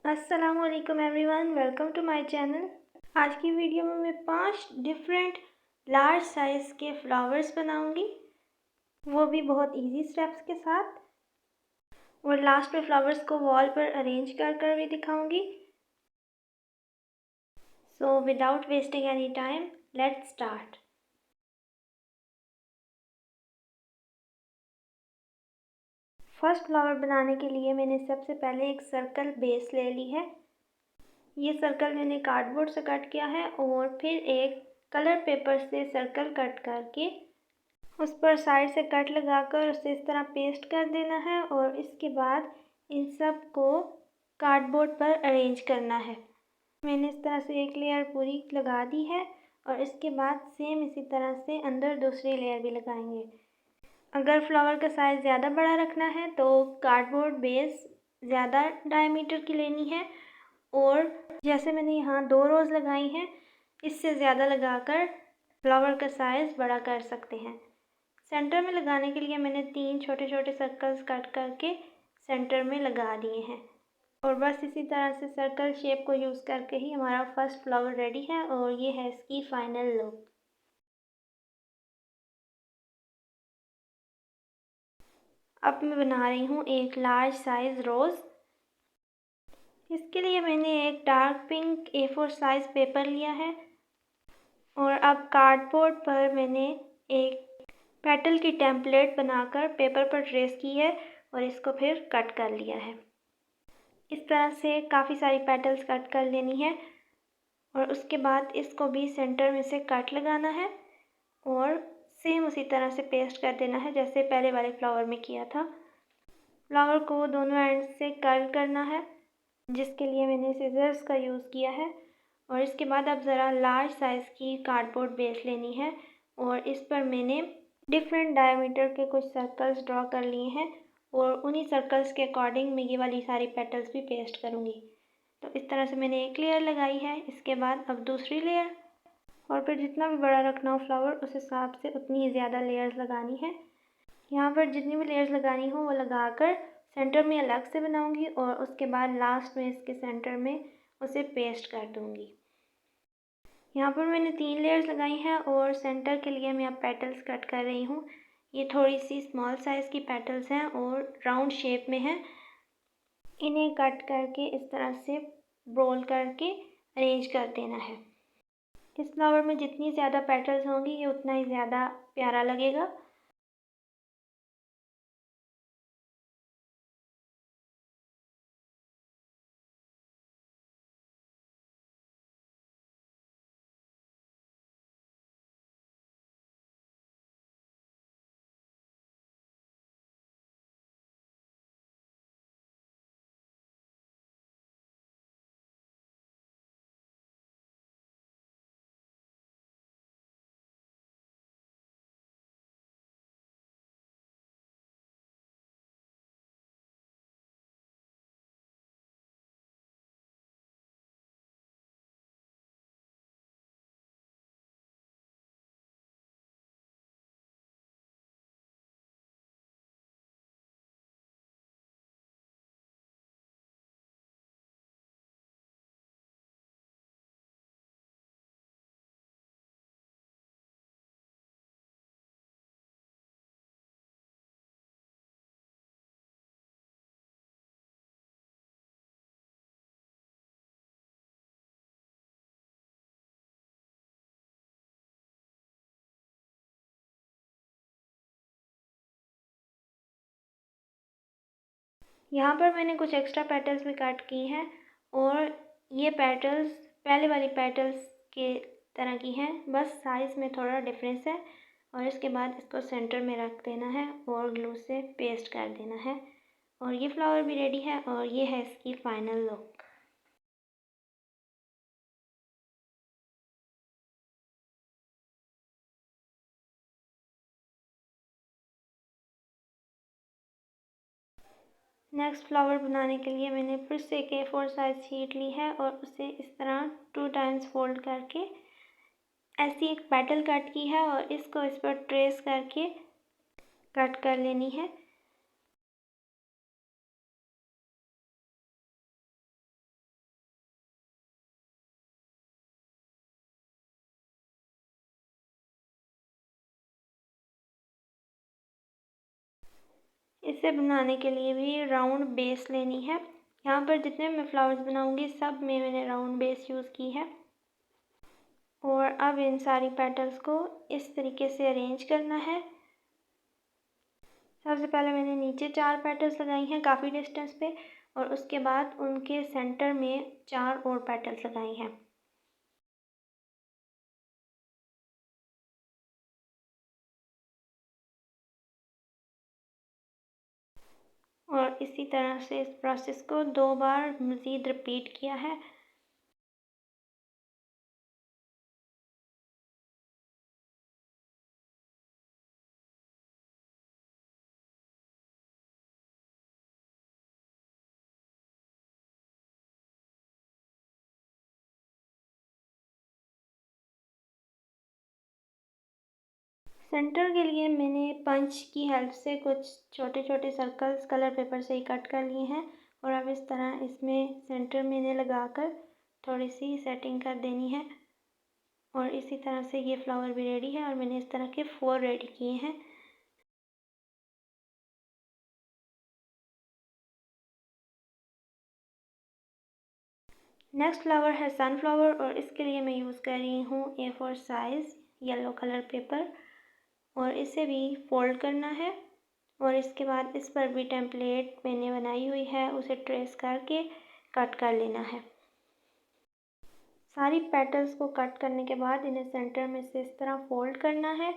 अस्सलामुअलैकुम everyone, welcome to my channel. आज की वीडियो में मैं 5 डिफरेंट लार्ज साइज़ के फ्लावर्स बनाऊंगी, वो भी बहुत इजी स्टेप्स के साथ। और लास्ट में फ्लावर्स को वॉल पर अरेंज कर कर भी दिखाऊंगी। So without wasting any time, let's start. First flower बनाने के लिए मैंने सबसे पहले एक सर्कल बेस ले ली है। ये सर्कल मैंने कार्डबोर्ड से कट किया है और फिर एक कलर पेपर से सर्कल कट करके उस पर साइड से कट लगाकर उसे इस तरह पेस्ट कर देना है और इसके बाद इन सब को कार्डबोर्ड पर अरेंज करना है। मैंने इस तरह से एक लेयर पूरी लगा दी है और इसके बाद सेम इसी तरह से अंदर दूसरी लेयर भी लगाएंगे। अगर फ्लावर का साइज़ ज़्यादा बड़ा रखना है तो कार्डबोर्ड बेस ज़्यादा डायमीटर की लेनी है और जैसे मैंने यहाँ 2 रोज़ लगाई हैं, इससे ज़्यादा लगाकर फ्लावर का साइज़ बड़ा कर सकते हैं। सेंटर में लगाने के लिए मैंने 3 छोटे छोटे सर्कल्स कट करके सेंटर में लगा दिए हैं और बस इसी तरह से सर्कल शेप को यूज़ करके ही हमारा फर्स्ट फ्लावर रेडी है और ये है इसकी फाइनल लुक। अब मैं बना रही हूँ एक लार्ज साइज़ रोज़। इसके लिए मैंने एक dark pink A4 size paper लिया है और अब कार्डबोर्ड पर मैंने एक पेटल की टेम्पलेट बनाकर पेपर पर ट्रेस की है और इसको फिर कट कर लिया है। इस तरह से काफ़ी सारी पेटल्स कट कर लेनी है और उसके बाद इसको भी सेंटर में से कट लगाना है और सेम उसी तरह से पेस्ट कर देना है जैसे पहले वाले फ्लावर में किया था। फ्लावर को दोनों एंड से कर्ल करना है, जिसके लिए मैंने सीजर्स का यूज़ किया है। और इसके बाद अब ज़रा लार्ज साइज़ की कार्डबोर्ड बेस लेनी है और इस पर मैंने डिफरेंट डायमीटर के कुछ सर्कल्स ड्रॉ कर लिए हैं और उन्हीं सर्कल्स के अकॉर्डिंग मैं ये वाली सारी पेटल्स भी पेस्ट करूँगी। तो इस तरह से मैंने एक लेयर लगाई है, इसके बाद अब दूसरी लेयर और फिर जितना भी बड़ा रखना हो फ्लावर उस हिसाब से उतनी ही ज़्यादा लेयर्स लगानी है। यहाँ पर जितनी भी लेयर्स लगानी हो वो लगाकर सेंटर में अलग से बनाऊँगी और उसके बाद लास्ट में इसके सेंटर में उसे पेस्ट कर दूँगी। यहाँ पर मैंने 3 लेयर्स लगाई हैं और सेंटर के लिए मैं अब पेटल्स कट कर रही हूँ। ये थोड़ी सी स्मॉल साइज़ की पेटल्स हैं और राउंड शेप में हैं। इन्हें कट करके इस तरह से रोल करके अरेंज कर देना है। इस फ्लावर में जितनी ज़्यादा पेटल्स होंगी ये उतना ही ज़्यादा प्यारा लगेगा। यहाँ पर मैंने कुछ एक्स्ट्रा पेटल्स भी कट की हैं और ये पेटल्स पहले वाली पेटल्स के तरह की हैं, बस साइज़ में थोड़ा डिफरेंस है। और इसके बाद इसको सेंटर में रख देना है और ग्लू से पेस्ट कर देना है और ये फ्लावर भी रेडी है और ये है इसकी फाइनल लुक। नेक्स्ट फ्लावर बनाने के लिए मैंने फिर से एक A4 साइज़ शीट ली है और उसे इस तरह 2 टाइम्स फोल्ड करके ऐसी एक पेटल कट की है और इसको इस पर ट्रेस करके कट कर लेनी है। इसे बनाने के लिए भी राउंड बेस लेनी है। यहाँ पर जितने मैं फ्लावर्स बनाऊंगी सब में मैंने राउंड बेस यूज़ की है। और अब इन सारी पेटल्स को इस तरीके से अरेंज करना है। सबसे पहले मैंने नीचे 4 पेटल्स लगाई हैं काफ़ी डिस्टेंस पे, और उसके बाद उनके सेंटर में 4 और पेटल्स लगाई हैं। और इसी तरह से इस प्रोसेस को 2 बार मज़ीद रिपीट किया है। सेंटर के लिए मैंने पंच की हेल्प से कुछ छोटे छोटे सर्कल्स कलर पेपर से ही कट कर लिए हैं, और अब इस तरह इसमें सेंटर में इन्हें लगाकर थोड़ी सी सेटिंग कर देनी है। और इसी तरह से ये फ्लावर भी रेडी है, और मैंने इस तरह के 4 रेडी किए हैं। नेक्स्ट फ्लावर है सनफ्लावर, और इसके लिए मैं यूज़ कर रही हूँ A4 size yellow colour paper, और इसे भी फोल्ड करना है। और इसके बाद इस पर भी टेम्पलेट मैंने बनाई हुई है, उसे ट्रेस करके कट कर लेना है। सारी पेटल्स को कट करने के बाद इन्हें सेंटर में से इस तरह फोल्ड करना है,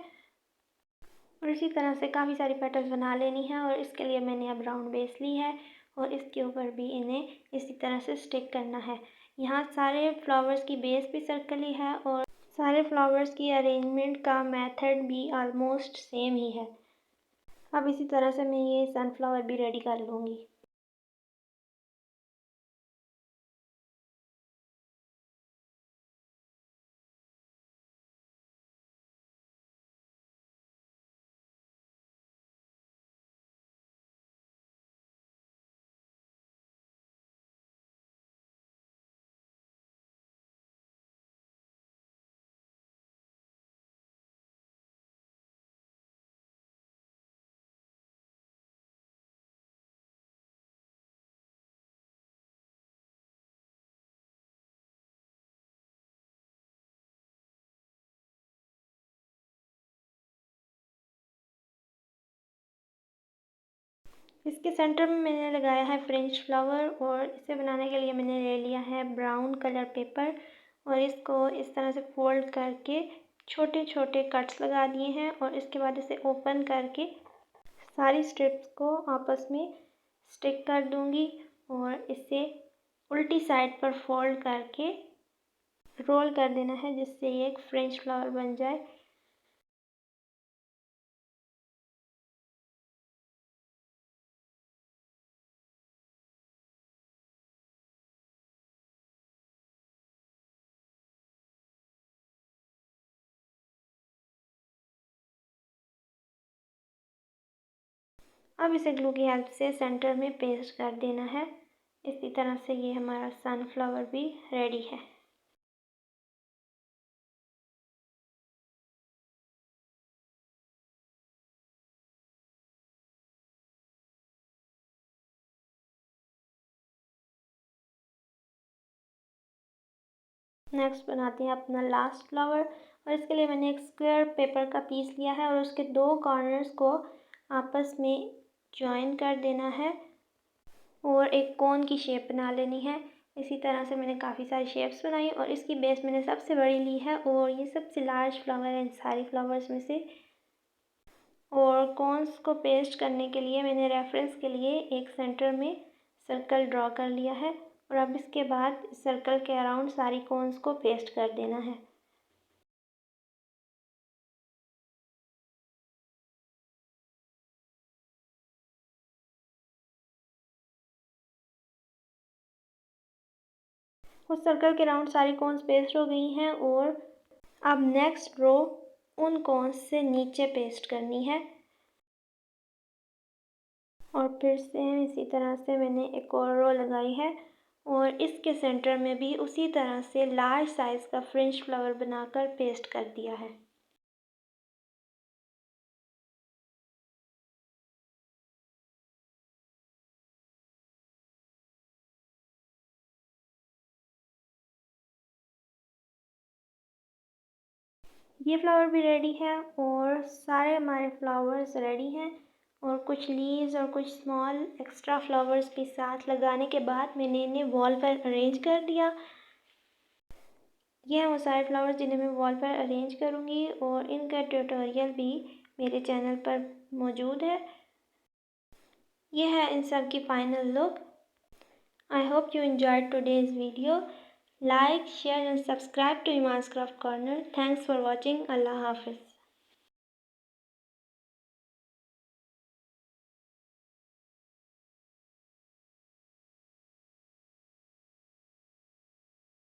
और इसी तरह से काफ़ी सारी पेटल्स बना लेनी है। और इसके लिए मैंने अब राउंड बेस ली है, और इसके ऊपर भी इन्हें इसी तरह से स्टिक करना है। यहाँ सारे फ्लावर्स की बेस भी सर्कल ही है, और सारे फ्लावर्स की अरेंजमेंट का मेथड भी आलमोस्ट सेम ही है। अब इसी तरह से मैं ये सनफ्लावर भी रेडी कर लूँगी। इसके सेंटर में मैंने लगाया है फ्रेंच फ्लावर, और इसे बनाने के लिए मैंने ले लिया है ब्राउन कलर पेपर, और इसको इस तरह से फोल्ड करके छोटे छोटे कट्स लगा दिए हैं। और इसके बाद इसे ओपन करके सारी स्ट्रिप्स को आपस में स्टिक कर दूंगी, और इसे उल्टी साइड पर फोल्ड करके रोल कर देना है, जिससे ये एक फ्रेंच फ्लावर बन जाए। अब इसे ग्लू की हेल्प से सेंटर में पेस्ट कर देना है। इसी तरह से ये हमारा सनफ्लावर भी रेडी है। नेक्स्ट बनाते हैं अपना लास्ट फ्लावर, और इसके लिए मैंने एक स्क्वायर पेपर का पीस लिया है, और उसके 2 कॉर्नर्स को आपस में जॉइन कर देना है, और एक कोन की शेप बना लेनी है। इसी तरह से मैंने काफ़ी सारी शेप्स बनाई, और इसकी बेस मैंने सबसे बड़ी ली है, और ये सबसे लार्ज फ्लावर है इन सारी फ्लावर्स में से। और कॉन्स को पेस्ट करने के लिए मैंने रेफरेंस के लिए एक सेंटर में सर्कल ड्रॉ कर लिया है, और अब इसके बाद सर्कल के अराउंड सारी कॉन्स को पेस्ट कर देना है। उस सर्कल के राउंड सारी कॉन्स पेस्ट हो गई हैं, और अब नेक्स्ट रो उन कॉन्स से नीचे पेस्ट करनी है। और फिर सेम इसी तरह से मैंने एक और रो लगाई है, और इसके सेंटर में भी उसी तरह से लार्ज साइज़ का फ्रेंच फ्लावर बनाकर पेस्ट कर दिया है। ये फ्लावर भी रेडी है और सारे हमारे फ्लावर्स रेडी हैं और कुछ लीव्स और कुछ स्मॉल एक्स्ट्रा फ्लावर्स भी साथ लगाने के बाद मैंने इन्हें वॉल पर अरेंज कर दिया। ये हैं वो सारे फ्लावर्स जिन्हें मैं वॉल पर अरेंज करूँगी और इनका ट्यूटोरियल भी मेरे चैनल पर मौजूद है। ये है इन सब की final look. I hope you enjoyed today's video. Like, share and subscribe to Iman's Craft Corner. Thanks for watching. Allah Hafiz.